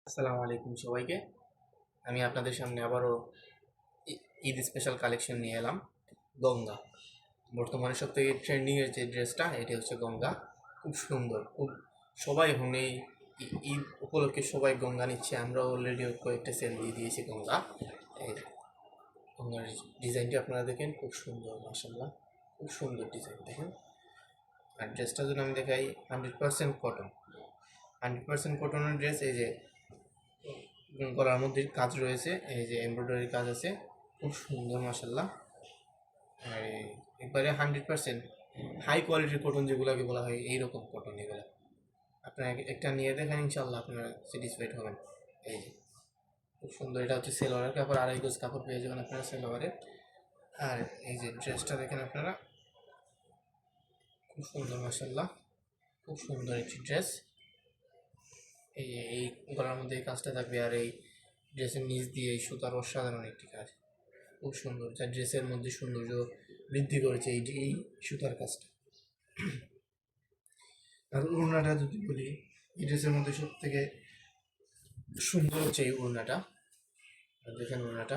আসসালামু আলাইকুম সবাইকে। আমি আপনাদের সামনে আবারও ঈদ স্পেশাল কালেকশন নিয়ে এলাম। গঙ্গা বর্তমানে সব থেকে ট্রেন্ডিংয়ের যে ড্রেসটা, এটি হচ্ছে গঙ্গা। খুব সুন্দর, খুব সবাই এখন এই ঈদ উপলক্ষে সবাই গঙ্গা নিচ্ছে। আমরা অলরেডি কয়েকটা সেল দিয়ে দিয়েছি গঙ্গা। এই গঙ্গার ডিজাইনটি আপনারা দেখেন, খুব সুন্দর, মাসাল্লাহ, খুব সুন্দর ডিজাইন দেখেন। আর ড্রেসটা যদি আমি দেখাই, 100% কটন, 100% কটনের ড্রেস। এই যে গলার মধ্যে কাজ রয়েছে, এই যে এমব্রয়ডারি কাজ আছে, খুব সুন্দর মাসাল্লাহ। আর একবারে 100% হাই কোয়ালিটির কটন যেগুলোকে বলা হয়, এইরকম কটন এগুলো। আপনারা একটা নিয়ে দেখেন, ইনশাল্লাহ আপনারা স্যাটিসফাইড হবেন। এই যে খুব সুন্দর, এটা হচ্ছে সেলোয়ারের কাপড়, আড়াই গজ কাপড় পেয়ে যাবেন আপনারা সেলোয়ারের। আর এই যে ড্রেসটা দেখেন আপনারা, খুব সুন্দর মাসাল্লাহ, খুব সুন্দর একটি ড্রেস। এই গলার মধ্যে এই কাজটা থাকবে, আর এই ড্রেসের নিচ দিয়ে এই সুতার অসাধারণ একটি কাজ, খুব সুন্দর, যা ড্রেসের মধ্যে সৌন্দর্য বৃদ্ধি করেছে এই সুতার কাজটা। আর ওড়নাটা যদি বলি, এই ড্রেসের মধ্যে সব থেকে সুন্দর হচ্ছে এই ওড়নাটা। দেখেন ওড়নাটা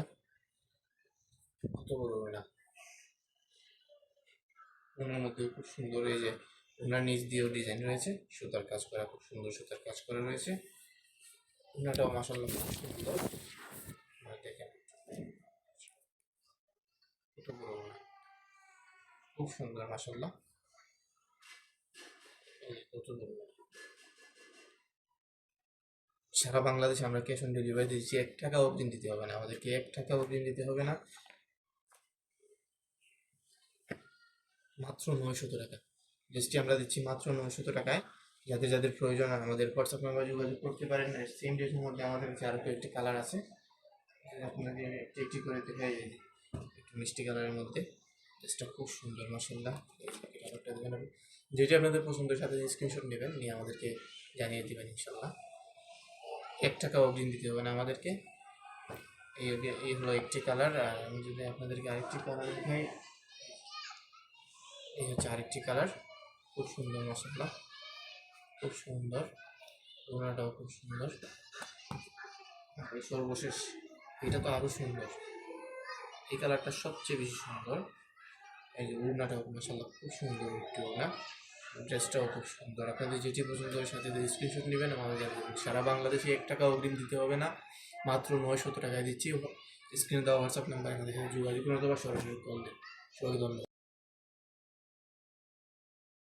কত বড় ওড়না, ওড়নার মধ্যে খুব সুন্দর। এই যে ওড়নার নিচ দিয়েও ডিজাইন রয়েছে, সুতার কাজ করা, খুব সুন্দর সুতার কাজ করা রয়েছে। ওড়নাটাও মাসাল্লাহ খুব সুন্দর। আর দেখেন কত বড় ওড়না, খুব সুন্দর মাসাল্লাহ, কত বড়। সারা বাংলাদেশে আমরা ক্যাশ অন ডেলিভারি দিচ্ছি, 1 টাকা অগ্রিম দিতে হবে না, আমাদেরকে 1 টাকা অগ্রিম দিতে হবে না, মাত্র 900 টাকা। ড্রেসটি আমরা দিচ্ছি মাত্র 900 টাকায়। যাদের যাদের প্রয়োজন আমাদের হোয়াটসঅ্যাপ নাম্বার যোগাযোগ করতে পারেন। সেম ড্রেসের মধ্যে আমাদের কাছে আরও কয়েকটি কালার আছে, আপনাকে একটি করে দেখাই। একটু মিষ্টি কালারের মধ্যে ড্রেসটা খুব সুন্দর মাসাল্লাহ। এই কালারটা দেখেন, যেটি আপনাদের পছন্দের সাথে স্ক্রিনশট নেবেন, নিয়ে আমাদেরকে জানিয়ে দেবেন ইনশাল্লাহ। 1 টাকা অগ্রিম দিতে হবে না আমাদেরকে। এই হলো একটি কালার। আর আমি যদি আপনাদেরকে আরেকটি কালার দেখাই, এই হচ্ছে আরেকটি কালার, খুব সুন্দর মাসাল্লাহ, খুব সুন্দর। ওড়নাটাও খুব সুন্দর। আর এই সর্বশেষ এটা তো আরও সুন্দর, এই কালারটা সবচেয়ে বেশি সুন্দর। এই যে ওড়নাটাও মাসাল্লাহ খুব সুন্দর একটি ওড়না, ড্রেসটাও খুব সুন্দর। আপনাদের যেটি পছন্দ হয় সাথে স্ক্রিনশট নেবেন, আমাদের জানিয়ে। সারা বাংলাদেশে 1 টাকা অগ্রিম দিতে হবে না, মাত্র 900 টাকায় দিচ্ছি। স্ক্রিনে দেওয়া হোয়াটসঅ্যাপ নাম্বার আমাদের সাথে যোগাযোগ করে অথবা সরাসরি কল দেন। সবাইকে ধন্যবাদ।